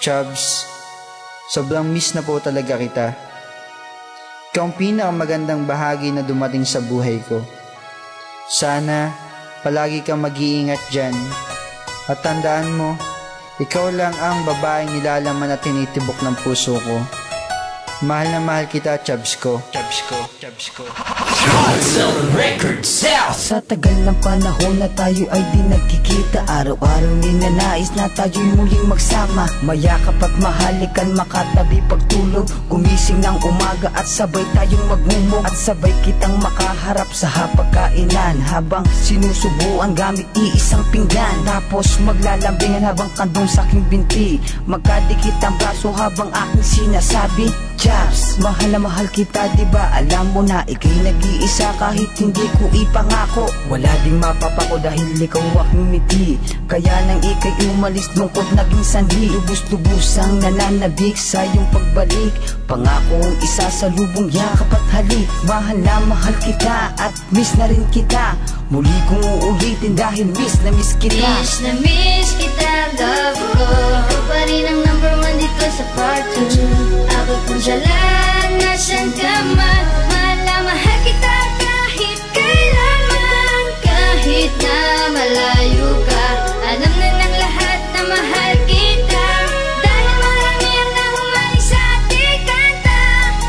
Chubs, sobrang miss na po talaga kita. Ikaw ang pinakamagandang bahagi na dumating sa buhay ko. Sana palagi kang mag-iingat dyan. At tandaan mo, ikaw lang ang babaeng nilalaman at tinitibok ng puso ko. Mahal na mahal kita, Chubs ko. Chubs ko, Chubs ko. Sa tagal ng panahon na tayo ay di nagkikita, araw-araw ninanais na tayo'y muling magsama. Mayakap at mahalikan, makatabi pagtulog, gumising ng umaga at sabay tayong magmumog. At sabay kitang makaharap sa hapagkainan habang sinusubuan gamit iisang pinggan. Tapos maglalambingan habang kandong sa aking binti, magkadikit ang braso habang aking sinasabi, Chubs, mahal na mahal kita, diba? Alam mo na ika'y nag-iisa kahit hindi ko ipangako. Wala ding mapapako dahil ikaw aking ngiti, kaya nang ika'y umalis lungkot naging sanhi. Lubos-lubusang nananabik sa iyong pagbalik, pangako ang isasalubong yakap at halik. Mahal na mahal kita at miss na rin kita, muli kong uulitin dahil miss na miss kita. Miss na miss kita, love ko. Ikaw pa rin ang number 1 dito sa part 2. Abot kong jalan, nasan ka man, mahal na mahal kita kahit kailanman. Kahit na malayo ka, alam na ng lahat na mahal kita, dahil marami ang nahumaling sa ating kanta.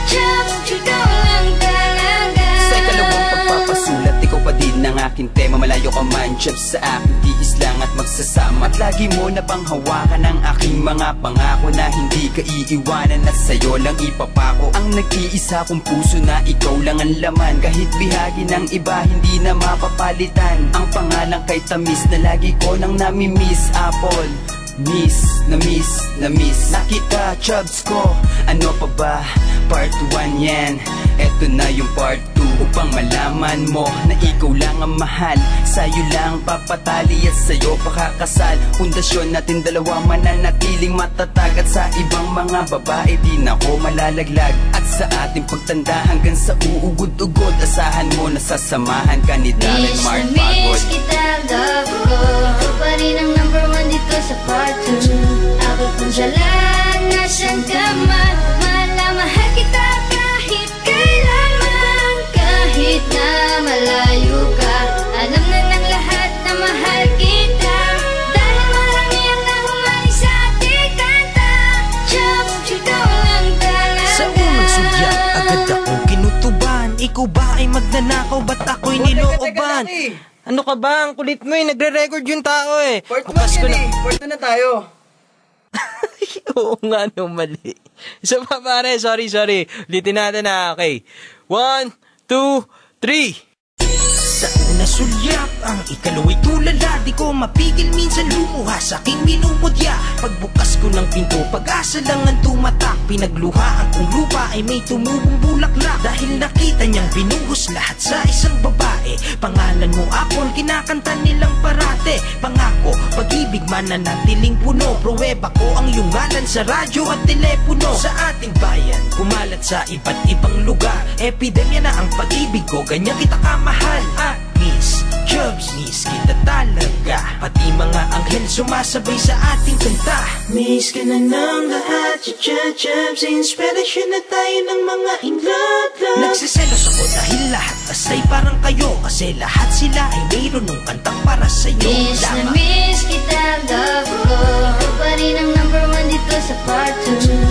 Chubs, ikaw lang talaga. Sa ikalawang pagpapasulat, ikaw pa din ang aking tema. Malayo ka man, Chubs, sa aking tiis lang at magsasama. At lagi mo na bang hawakan ang aking mga pangako na hindi ka iiwanan at sa'yo lang ipapako. Ang nag-iisa kong puso na ikaw lang ang laman, kahit bihagi ng iba hindi na mapapalitan. Ang pangalan kay tamis na lagi ko nang nami-miss, Apple. Miss na miss na miss na kita, Chubs ko. Ano pa ba? Part 1 yan, eto na yung part 2, upang malaman mo na ikaw lang ang mahal. Sa'yo lang papatali at sa'yo pakakasal. Pundasyon natin dalawa mananatiling matatag, at sa ibang mga babae di na ko malalaglag. At sa ating pagtanda hanggang sa uugod-ugod, asahan mo na sasamahan ka ni Darren Mark Pagod. Miss kita, love ko. Ikaw pa rin ang number 1 dito sa part 2. Abot kong jalan, nasan ka man, mahal na mahal kita kahit kailanman. Kahit na malayo ka, alam na ng lahat na mahal kita, dahil marami ang nahumaling sa ating kanta. Chubs, ikaw lang talaga. Sa unang sudya, agad akong kinutuban. Ikaw ba ay magnanakaw, ba't ako'y nilooban? Ano ka ba? Ang kulit mo eh, nagre-record yung tao eh. Part 1 yan eh, part 2 na tayo. Oo nga, no, mali. Isa pa pare, sorry. Ulitin natin na, okay. 1, 2, 3. Sa una sulyap, ang ikalawa'y tulala, di ko mapigil minsan lumuha sa aking minumudya. Pagbukas ko ng pinto, pag-asa lang ang tumatak, pinagluhaan kong lupa ay may tumubong bulaklak. Dahil nakita niyang binuhos lahat sa isang babae. Pangalan mo Apple, kinakanta nilang parate. Pangako, pag-ibig mananatiling puno, pruweba ko ang iyong ngalan sa radyo at telepono. Sa ating bayan, kumalat sa iba't ibang lugar, epidemya na ang pag-ibig ko, ganyan kita kamahal. Miss Chubs, miss kita talaga, pati mga anghel sumasabay sa ating kanta. Miss ka na ng lahat, Chubs, inspirasyon na tayo ng mga inglot. Nagsiselos ako dahil lahat asay parang kayo, kasi lahat sila ay mayroon ng kantang para sa'yo. Miss na miss kita, love ko. Ikaw pa rin ang number 1 dito sa part 2.